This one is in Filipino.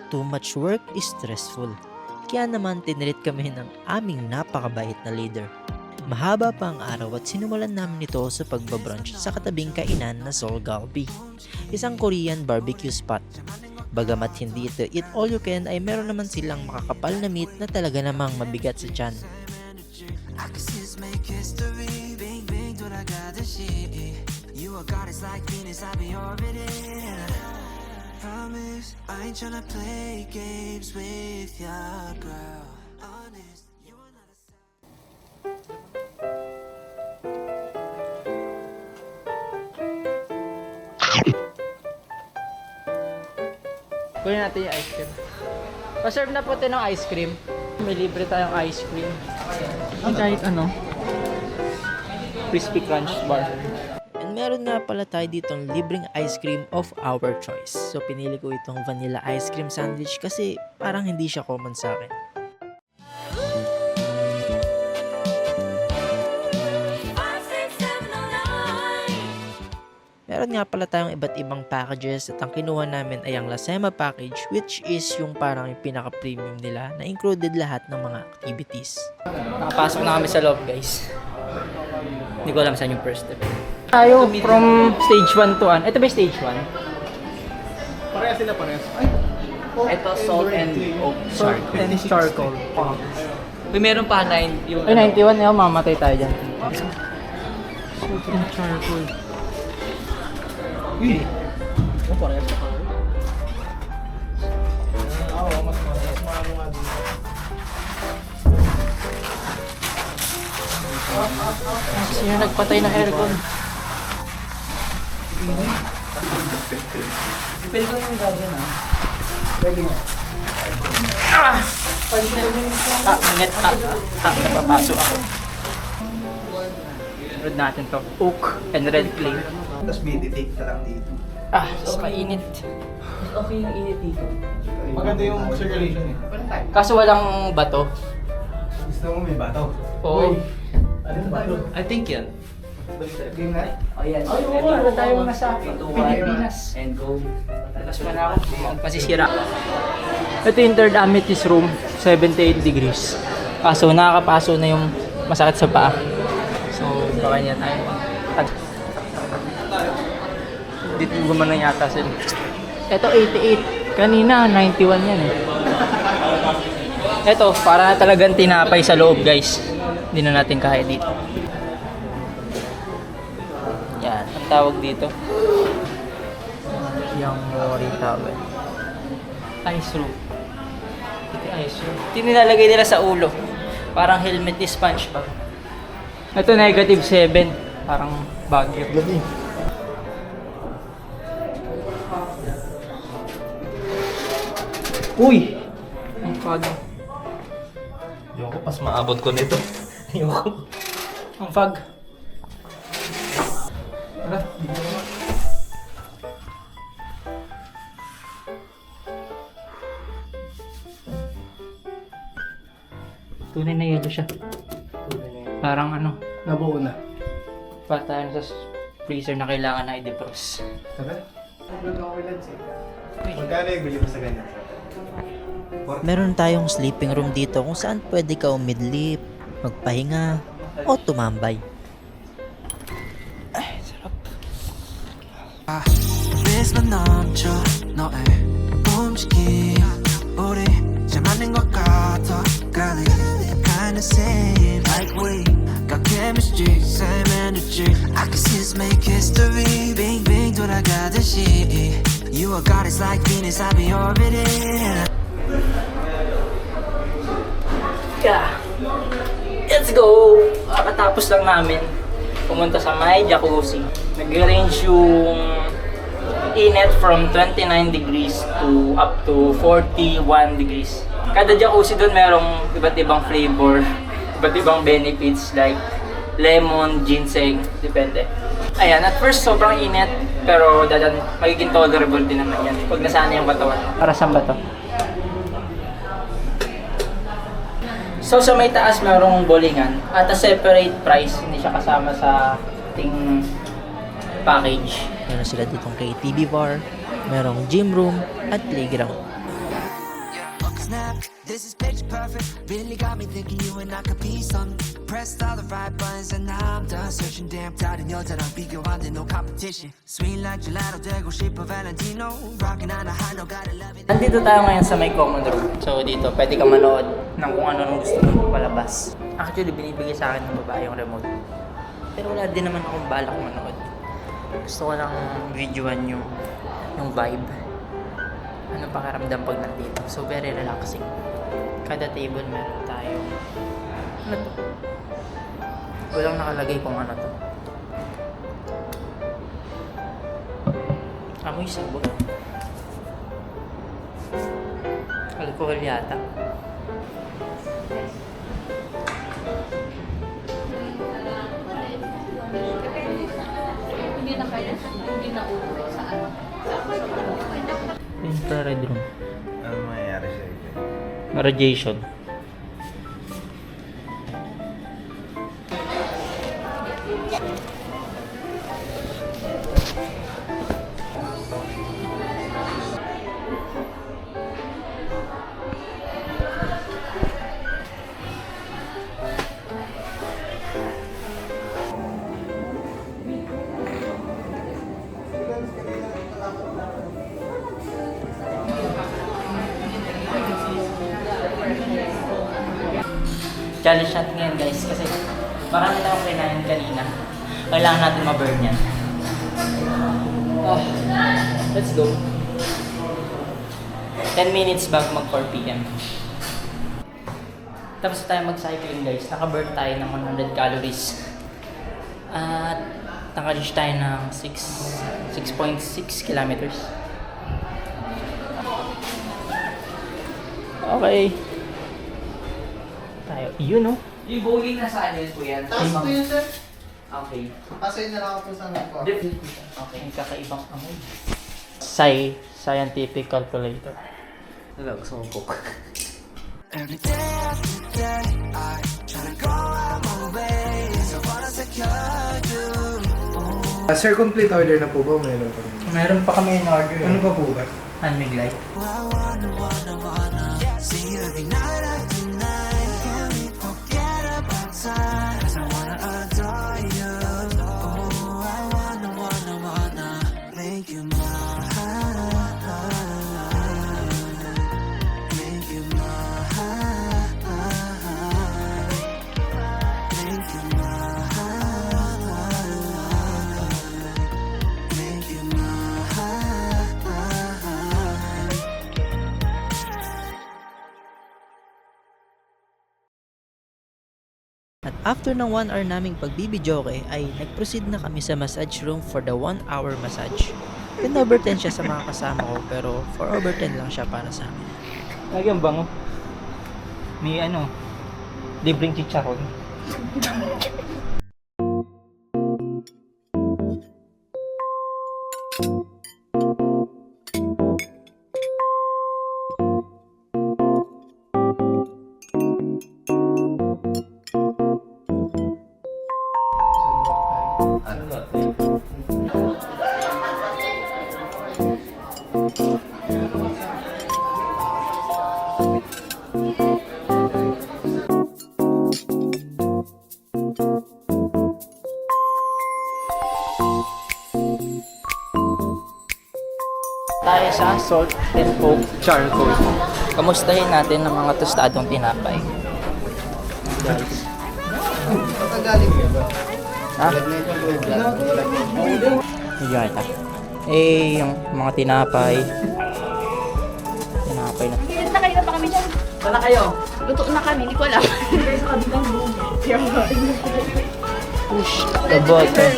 too much work is stressful. Kaya naman tinirit kami ng aming napakabait na leader. Mahaba pa ang araw at sinimulan namin ito sa pagbabrunch sa katabing kainan na Seoul Gallery, isang Korean barbecue spot. Bagamat hindi ito eat all you can ay meron naman silang makakapal na meat na talaga namang mabigat sa tiyan. Kunin natin yung ice cream. Pa-serve na po tayo ng ice cream. May libre tayong ice cream. Ang kahit ano. Crispy Crunch bar. And meron nga pala tayo ditong libreng ice cream of our choice. So pinili ko itong vanilla ice cream sandwich kasi parang hindi siya common sa akin. Meron nga pala tayong iba't ibang packages at ang kinuha namin ay ang Lasema package, which is yung parang yung pinaka-premium nila na included lahat ng mga activities. Nakapasok na kami sa loob, guys. Hindi ko alam saan yung first step. Tayo from stage 1 to Ito ba stage 1? Parehas sila, parehas. Ito salt and oak. Salt and charcoal. May meron pa 9 yung... Ay, 91 yun. Mamatay tayo dyan. Salt and charcoal. Uy! Oh, parehas na parehas. Oo, mas maano nga din. Sino nagpatay ng aircon? Pwede ko yung gagawin ha? Pwede mo. Minute napapasok ako. Road natin to. Oak and red clay. Tapos meditate ka lang dito. So mainit. Okay yung init dito. Maganda yung circulation eh. Kaso walang bato. Gusto mo may bato? Oo. Ano yung bato? I think yan. Game na? Oh, yan. Ay, oo, wala tayong nasa Pilipinas. And go. Talas mo na ako. Masisira. Ito yung third amethyst room. 78 degrees. Kaso nakakapaso na yung masakit sa paa. So, baka niya tayo. Dito gumana yata sila. Ito 88. Kanina 91 yan eh. Ito, para talagang tinapay sa loob guys. Hindi na natin kaya dito. Yan, ang tawag dito. Yung Mori Tower. Ice room. Ito ice room. Ito nilalagay nila sa ulo. Parang helmet ni SpongeBob. Ito negative 7. Parang bagyo. Gabi. Uy! Ang fog. Ayoko, pas maabot ko nito. Ayoko. Ang fog. Tara, dito naman. Tunay na yelo siya. Parang ano, Nabuo na. patayan sa freezer na kailangan na i-defrost. Tara. Magkano yung bili mo sa ganyan? Meron tayong sleeping room dito kung saan pwede ka umidlip, magpahinga, o tumambay. Ay, sarap. 미스만 넘쳐 너의 움직임 우리 잘 맞는 것 같아 Girl, kinda same like we got chemistry, same energy I can see us make history 빙빙 돌아가듯이 You are goddess like Venus, I be orbiting Yeah. Let's go! Katapos lang namin pumunta sa may jacuzzi. Nag-range yung init from 29 degrees to up to 41 degrees. Kada jacuzzi doon merong iba't ibang flavor, iba't ibang benefits like lemon, ginseng, depende. Ayan, at first sobrang init, pero magiging tolerable din naman yan pag nasanay yung katawan. Para saan ba to? So sa may taas merong bowlingan at a separate price, hindi siya kasama sa ating package. Meron sila ditong KTV bar, merong gym room, at playground. snap. This is picture perfect. Really got me thinking you and I could be something. Pressed all the right buttons and now I'm done searching. Damn 다른 여자랑 비교 안 돼, no competition. Sweet like gelato 되고 싶어 Valentino. Rockin' on a high, no gotta love it. Nandito tayo ngayon sa may common room. So dito, pwede ka manood ng kung ano gusto mo palabas. Actually, binibigay sa akin ng babae yung remote. Pero wala din naman akong balak manood. Gusto ko lang videoan yung vibe. Ano pakiramdam pag nandito. So very relaxing. Kada table meron tayo. Ano to? Walang nakalagay kung ano to. Amoy sabon. Alcohol yata. Infrared room. Ano mangyayari sa'yo? Radiation. Challenge natin ngayon guys kasi marami na akong kinain kanina. Kailangan natin ma-burn yan. Oh, let's go. 10 minutes bago mag 4 p.m. Tapos tayo mag-cycling guys. Naka-burn tayo ng 100 calories. At naka-reach tayo ng 6.6 kilometers. Okay. Tayo. Yun no? Yung bowling na sa anil po yan. Taas po yun, sir. Okay. Pasoy na lang ako po sa mga Okay. May kakaibang amoy. Scientific calculator. Nagsungkok. Every day after day, I try to go out my way. So wanna secure you. Sir, complete order na po ba? Meron pa rin. Meron pa kami in order. Ano pa po ba? Handmade light. Wanna see you every night after night. Can we forget about time? 'Cause I wanna adore you. Oh, I wanna make you mine. Make you mine. Make you mine. Make you mine. At after ng 1 hour naming pagbibidyoke ay nag-proceed na kami sa massage room for the 1 hour massage. 10 over 10 siya sa mga kasama ko pero 4 over 10 lang siya para sa amin. Lagi ang bango. May ano, libreng chicharon. Ano ba? Tayo sa Salt and Coke Charcoal. Kamustahin natin ng mga tostadong tinapay. Guys. Pagkagaling niyo ba? Ha? Medyo ata. Eh, yung mga tinapay. Tinapay na. Minit na kanina pa kami dyan. Wala kayo? Luto na kami, hindi ko alam. Guys, sa kabilang room. Push the button.